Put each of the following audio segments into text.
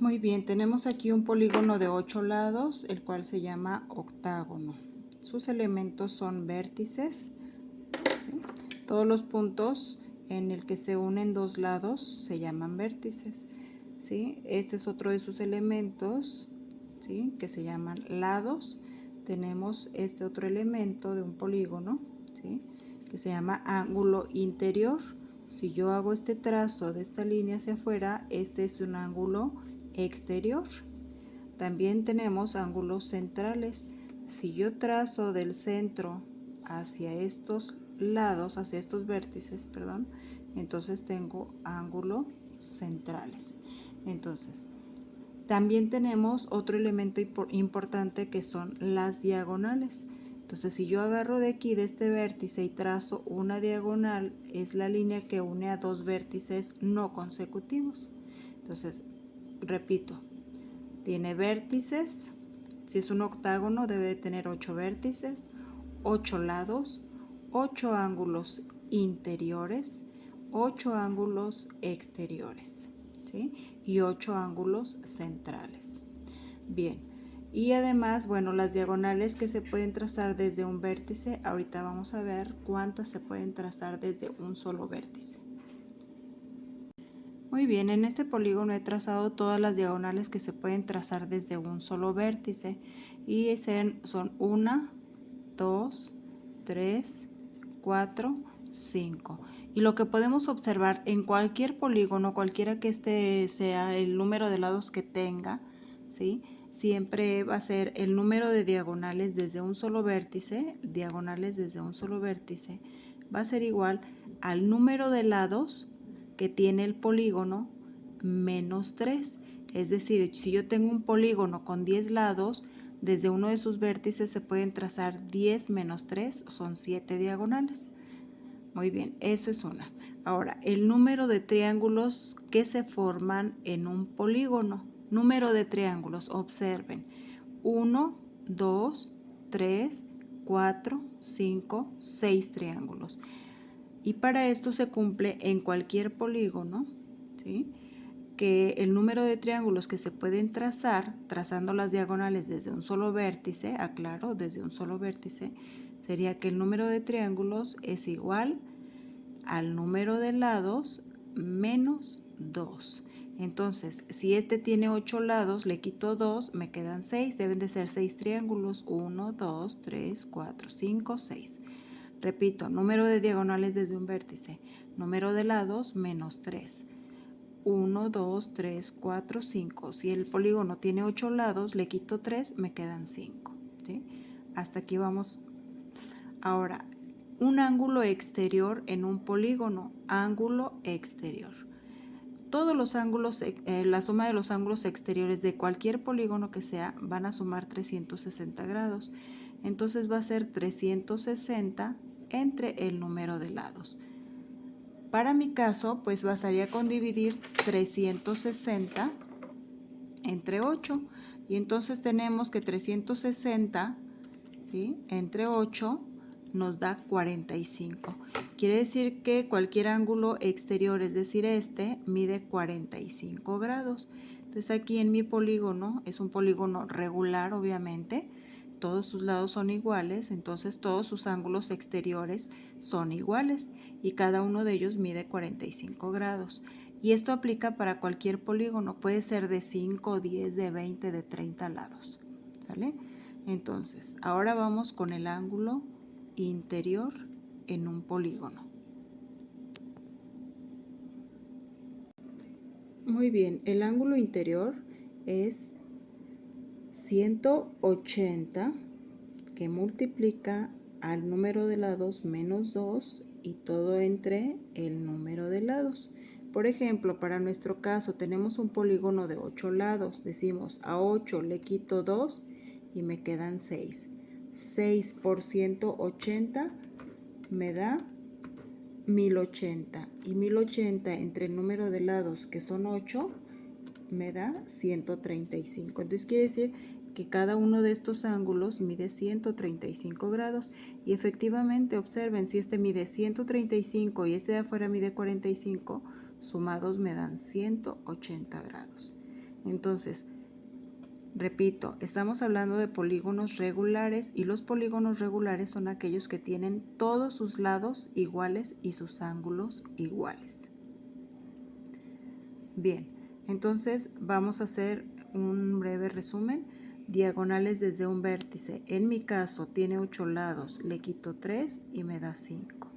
Muy bien, tenemos aquí un polígono de 8 lados, el cual se llama octágono. Sus elementos son vértices, ¿sí? Todos los puntos en el que se unen dos lados se llaman vértices, ¿sí? Este es otro de sus elementos, ¿sí? Que se llaman lados. Tenemos este otro elemento de un polígono, ¿sí? Que se llama ángulo interior. Si yo hago este trazo de esta línea hacia afuera, este es un ángulo exterior. También tenemos ángulos centrales. Si yo trazo del centro hacia estos lados, hacia estos vértices, perdón, entonces tengo ángulos centrales. Entonces, también tenemos otro elemento importante que son las diagonales. Entonces, si yo agarro de aquí, de este vértice, y trazo una diagonal, es la línea que une a dos vértices no consecutivos. Entonces, repito, tiene vértices. Si es un octágono, debe tener 8 vértices, 8 lados, 8 ángulos interiores, 8 ángulos exteriores, ¿sí? Y 8 ángulos centrales. Bien, y además, bueno, las diagonales que se pueden trazar desde un vértice, ahorita vamos a ver cuántas se pueden trazar desde un solo vértice. Muy bien, en este polígono he trazado todas las diagonales que se pueden trazar desde un solo vértice y son 1, 2, 3, 4, 5. Y lo que podemos observar en cualquier polígono, cualquiera que este sea el número de lados que tenga, ¿sí? Siempre va a ser el número de diagonales desde un solo vértice, va a ser igual al número de lados que tiene el polígono menos 3. Es decir, si yo tengo un polígono con 10 lados, desde uno de sus vértices se pueden trazar 10 menos 3, son 7 diagonales. Muy bien, eso es una. Ahora, el número de triángulos que se forman en un polígono. Número de triángulos, observen. 1, 2, 3, 4, 5, 6 triángulos. Y para esto se cumple en cualquier polígono, ¿sí? Que el número de triángulos que se pueden trazar, trazando las diagonales desde un solo vértice, aclaro, desde un solo vértice, sería que el número de triángulos es igual al número de lados menos 2. Entonces, si este tiene 8 lados, le quito 2, me quedan 6, deben de ser 6 triángulos, 1, 2, 3, 4, 5, 6. Repito, número de diagonales desde un vértice, número de lados menos 3. 1, 2, 3, 4, 5. Si el polígono tiene 8 lados, le quito 3, me quedan 5. ¿Sí? Hasta aquí vamos. Ahora, un ángulo exterior en un polígono, ángulo exterior. Todos los ángulos, la suma de los ángulos exteriores de cualquier polígono que sea, van a sumar 360 grados. Entonces va a ser 360 entre el número de lados. Para mi caso, pues bastaría con dividir 360 entre 8. Y entonces tenemos que 360, ¿sí?, entre 8 nos da 45. Quiere decir que cualquier ángulo exterior, es decir, este, mide 45 grados. Entonces aquí en mi polígono, es un polígono regular, obviamente, todos sus lados son iguales, entonces todos sus ángulos exteriores son iguales y cada uno de ellos mide 45 grados. Y esto aplica para cualquier polígono, puede ser de 5, 10, de 20, de 30 lados, ¿sale? Entonces, ahora vamos con el ángulo interior en un polígono. Muy bien, el ángulo interior es 180 que multiplica al número de lados menos 2 y todo entre el número de lados. Por ejemplo, para nuestro caso tenemos un polígono de 8 lados. Decimos a 8 le quito 2 y me quedan 6. 6 por 180 me da 1080. Y 1080 entre el número de lados, que son 8, me da 135. Entonces quiere decir que cada uno de estos ángulos mide 135 grados. Y efectivamente, observen, si este mide 135 y este de afuera mide 45, sumados me dan 180 grados. Entonces, repito, estamos hablando de polígonos regulares y los polígonos regulares son aquellos que tienen todos sus lados iguales y sus ángulos iguales. Bien, entonces vamos a hacer un breve resumen. Diagonales desde un vértice. En mi caso tiene 8 lados, le quito 3 y me da 5.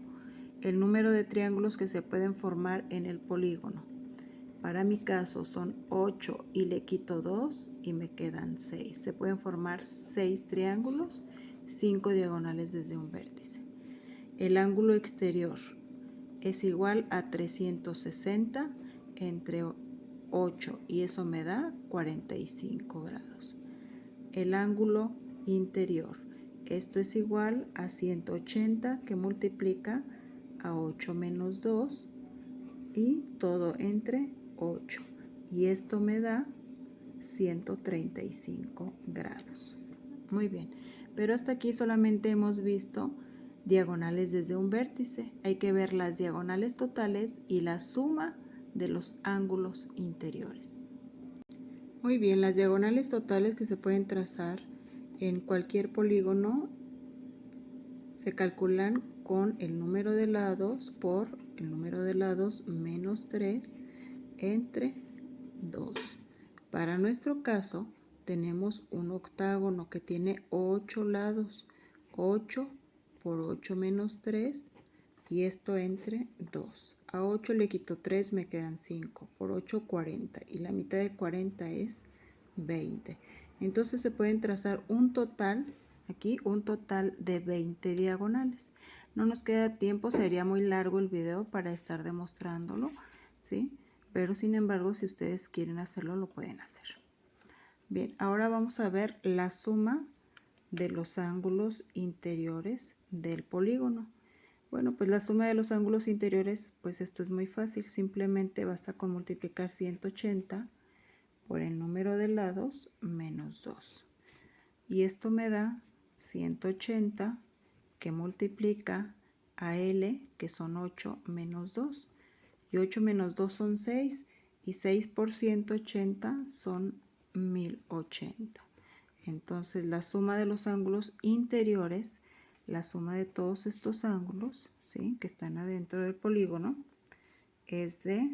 El número de triángulos que se pueden formar en el polígono. Para mi caso son 8 y le quito 2 y me quedan 6. Se pueden formar 6 triángulos, 5 diagonales desde un vértice. El ángulo exterior es igual a 360 entre 8 y eso me da 45 grados. El ángulo interior, esto es igual a 180 que multiplica a 8 menos 2 y todo entre 8 y esto me da 135 grados. Muy bien, pero hasta aquí solamente hemos visto diagonales desde un vértice. Hay que ver las diagonales totales y la suma de los ángulos interiores. Muy bien, las diagonales totales que se pueden trazar en cualquier polígono se calculan con el número de lados por el número de lados menos 3 entre 2. Para nuestro caso tenemos un octágono que tiene 8 lados, 8 por 8 menos 3 y esto entre 2. A 8 le quito 3, me quedan 5, por 8 40 y la mitad de 40 es 20. Entonces se pueden trazar un total, aquí un total de 20 diagonales. No nos queda tiempo, sería muy largo el video para estar demostrándolo, ¿sí? Pero sin embargo, si ustedes quieren hacerlo, lo pueden hacer. Bien, ahora vamos a ver la suma de los ángulos interiores del polígono. Bueno, pues la suma de los ángulos interiores, pues esto es muy fácil. Simplemente basta con multiplicar 180 por el número de lados menos 2. Y esto me da 180 que multiplica a L, que son 8 menos 2. Y 8 menos 2 son 6. Y 6 por 180 son 1080. Entonces la suma de los ángulos interiores, la suma de todos estos ángulos, ¿sí?, que están adentro del polígono, es de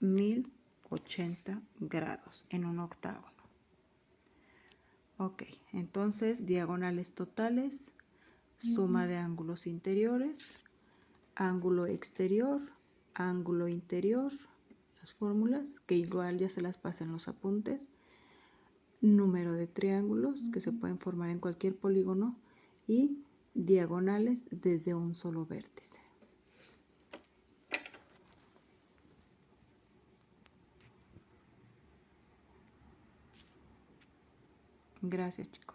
1080 grados en un octágono. Ok, entonces diagonales totales, suma de ángulos interiores, ángulo exterior, ángulo interior, las fórmulas, que igual ya se las pasan los apuntes, número de triángulos que se pueden formar en cualquier polígono y diagonales desde un solo vértice. Gracias, chicos.